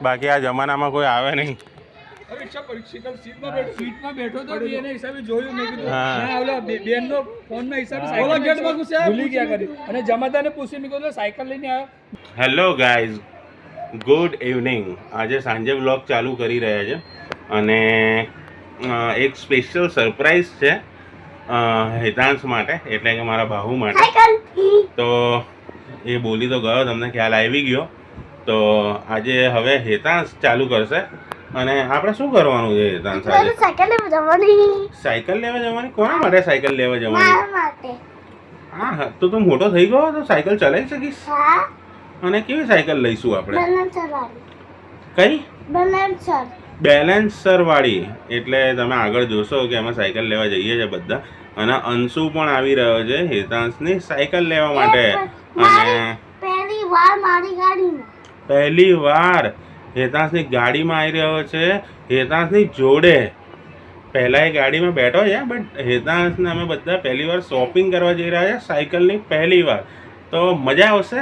બાકી આ જમાનામાં કોઈ આવે નહીં. સીટમાં બેઠો તો એને હિસાબે જોયું મેં કીધું ના ઓલા બેનનો ફોનના હિસાબે સાયકલ ગેટમાં ઘુસ્યા ભૂલી ગયા કરી અને જમાદાને પૂછી મેં કીધું સાયકલ લઈને આવ્યો. Hello guys, good evening. આજે સાંજે વ્લોગ ચાલુ કરી રહ્યા છે અને એક સ્પેશિયલ સરપ્રાઈઝ છે હેતાંશ માટે, એટલે કે મારા બાહુ માટે. તો એ બોલી તો ગયો, તમને ખ્યાલ આવી ગયો. તો આજે હવે હેતાંશ ચાલુ કરશે. અને આપણે શું કરવાનું છે હેતાંશ? આજે સાયકલ લેવા જવાની. કોના માટે સાયકલ લેવા જવાની? હા, તો તું મોટો થઈ ગયો તો સાયકલ ચલાવી શકીશ. અને કેવી સાયકલ લઈશું આપણે? કઈ? બેલેન્સર વાળી. એટલે તમે આગળ જોશો કે એમાં સાયકલ લેવા જઈએ છીએ બધા. અને અંશુ પણ આવી રહ્યો છે હેતાંશની સાયકલ લેવા માટે. અને પહેલી વાર હેતાંશની ગાડીમાં આવી રહ્યો છે, હેતાંશની જોડે. પહેલાં એ ગાડીમાં બેઠો છે, બટ હેતાંશને અમે બધા પહેલી વાર શોપિંગ કરવા જઈ રહ્યા છે સાયકલની પહેલી વાર. તો મજા આવશે.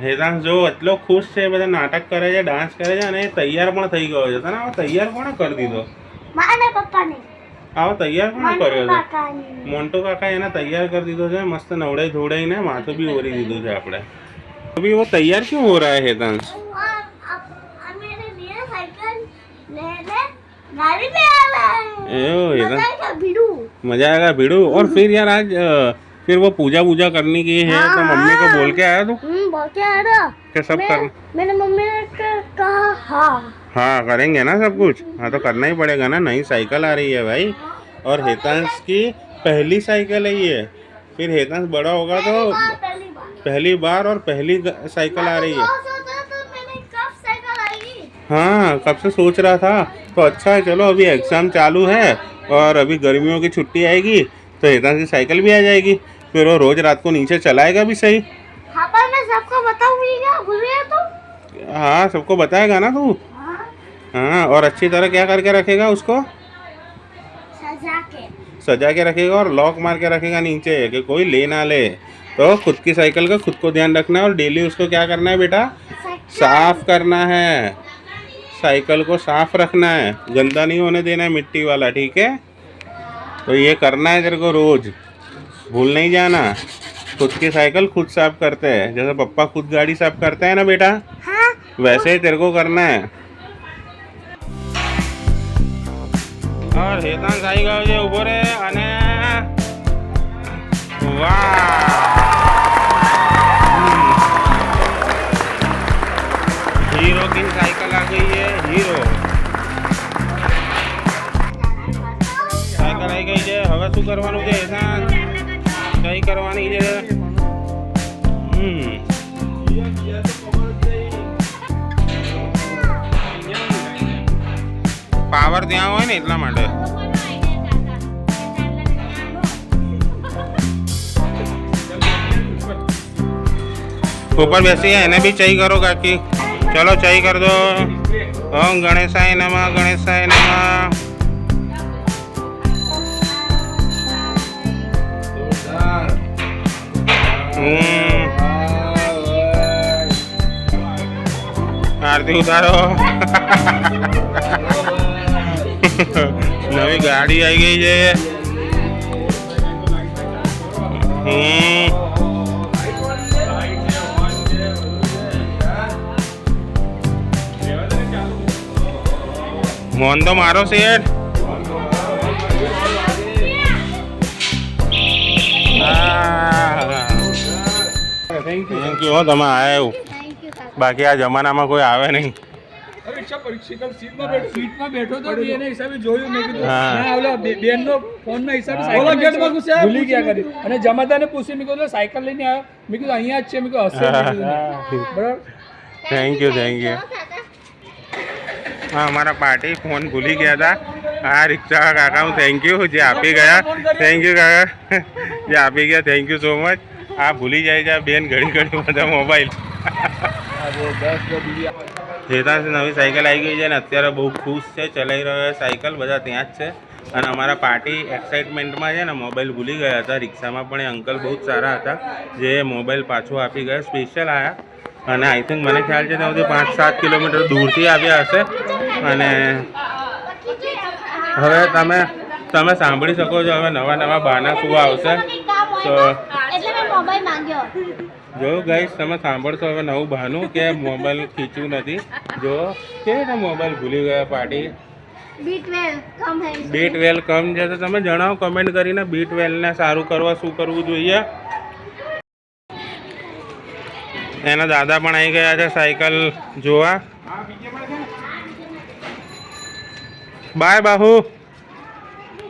હેતાંશ જો એટલો ખુશ છે, બધા નાટક કરે છે, ડાન્સ કરે છે અને એ તૈયાર પણ થઈ ગયો છે. તને આવો તૈયાર કોણે કરી દીધો? આવો તૈયાર કોણે કર્યો છે? મોન્ટો કાકા એને તૈયાર કરી દીધો છે, મસ્ત નવડાઈ ધોવડાઈને માથું બી ઓરી દીધું છે આપણે. अभी वो तैयार क्यों हो रहा है हेतांश? मजा आएगा भिड़ू. और फिर यार आज फिर वो पूजा करने की है. तो मम्मी को बोल के आया तू? बोल के आया कि सब कर मैंने मम्मी ने कहा हाँ करेंगे ना सब कुछ. हाँ तो करना ही पड़ेगा ना, नई साइकिल आ रही है भाई. और हेतांश की पहली साइकिल है ये. फिर हेतांश बड़ा होगा तो पहली बार और पहली साइकिल आ रही है. हाँ, कब से सोच रहा था. तो अच्छा है, चलो अभी एग्ज़ाम चालू है और अभी गर्मियों की छुट्टी आएगी तो हेतांश की साइकिल भी आ जाएगी. फिर वो रोज रात को नीचे चलाएगा भी सही. हाँ, पर मैं सबको बताऊंगा. भूल गया तू? हाँ, सबको बताएगा ना तू. हाँ, और अच्छी तरह क्या करके रखेगा उसको? सजा के रखेगा और लॉक मार के रखेगा नीचे कि कोई ले ना ले. तो खुद की साइकिल का खुद को ध्यान रखना है और डेली उसको क्या करना है बेटा? साफ करना है. साइकिल को साफ रखना है, गंदा नहीं होने देना है, मिट्टी वाला. ठीक है? तो ये करना है तेरे को रोज, भूल नहीं जाना. खुद की साइकिल खुद साफ करते हैं, जैसे पप्पा खुद गाड़ी साफ करते हैं ना बेटा. हाँ? वैसे ही तेरे को करना है. और हेतांश आई गयो છે ઉભો રે અને વાહ, हीरो की साइकिल आ गई है. हीरो साइकिल आई गई है. હવે શું કરવાનું છે હેતાંશ? કઈ કરવાની છે? પાવર ત્યાં હોય ને એટલા માટે. ऊपर बैसी है, इन्हें भी चाय करो काकी. चलो चाय कर दो. ओम गणेशाय नमः, गणेशाय नमः. आरती उतारो. नवी गाड़ी आई गई है. मोहन तो मारो सेठ. Thank you. हो તમે આવ્યા. બાકી આ જમાનામાં કોઈ આવે નહીં. સીટમાં બેઠો તો એને હિસાબે જોયું મેં કીધું ના ઓલા બેનનો ફોનના હિસાબે સાયકલ ગેટમાં ઘુસ્યા ભૂલી ગયા કરી અને જમાદાને પૂછી મેં કીધું સાયકલ લઈને આવ્યો. મેં કીધું અહીંયા જ છે. મેં કીધું હશે. બરાબર. Thank you. हाँ, हमारा पार्टी फोन भूल ही गया था. हाँ, रिक्शा का काका हूँ. थैंक यू जी, आप ही गया. थैंक यू काका जी, आप ही गया. Thank you so much. आप भूली जाए बेन घड़ी બધા મોબાઈલ. હેતાંશ નવી સાયકલ આવી ગઈ છે ને અત્યારે બહુ ખુશ છે, ચલાવી રહ્યો છે સાયકલ. બધા ત્યાં જ છે અને અમારા પાર્ટી એક્સાઇટમેન્ટમાં છે ને મોબાઈલ ભૂલી ગયા હતા. રિક્ષામાં પણ એ અંકલ બહુ જ સારા હતા જે મોબાઈલ પાછો આપી ગયા. સ્પેશિયલ આવ્યા અને આઈ થિંક મને ખ્યાલ છે ત્યાં સુધી 5-7 કિલોમીટર દૂરથી આવ્યા હશે. અને હવે તમે સાંભળી શકો છો હવે નવા બહાના શું આવશે. તો એટલે મેં મોબાઈલ માંગ્યો. જો ગાઈસ તમે સાંભળશો હવે નવું બહાનું કે મોબાઈલ ખીચવું નથી. જો કે મોબાઈલ ભૂલી ગયા પાર્ટી. B12 કમ હે. B12 કમ છે તો તમે જણાવો કમેન્ટ કરીને B12 ને સારું કરવા શું કરવું જોઈએ. એના દાદા પણ આવી ગયા છે સાયકલ જોવા. બાય બાહુ.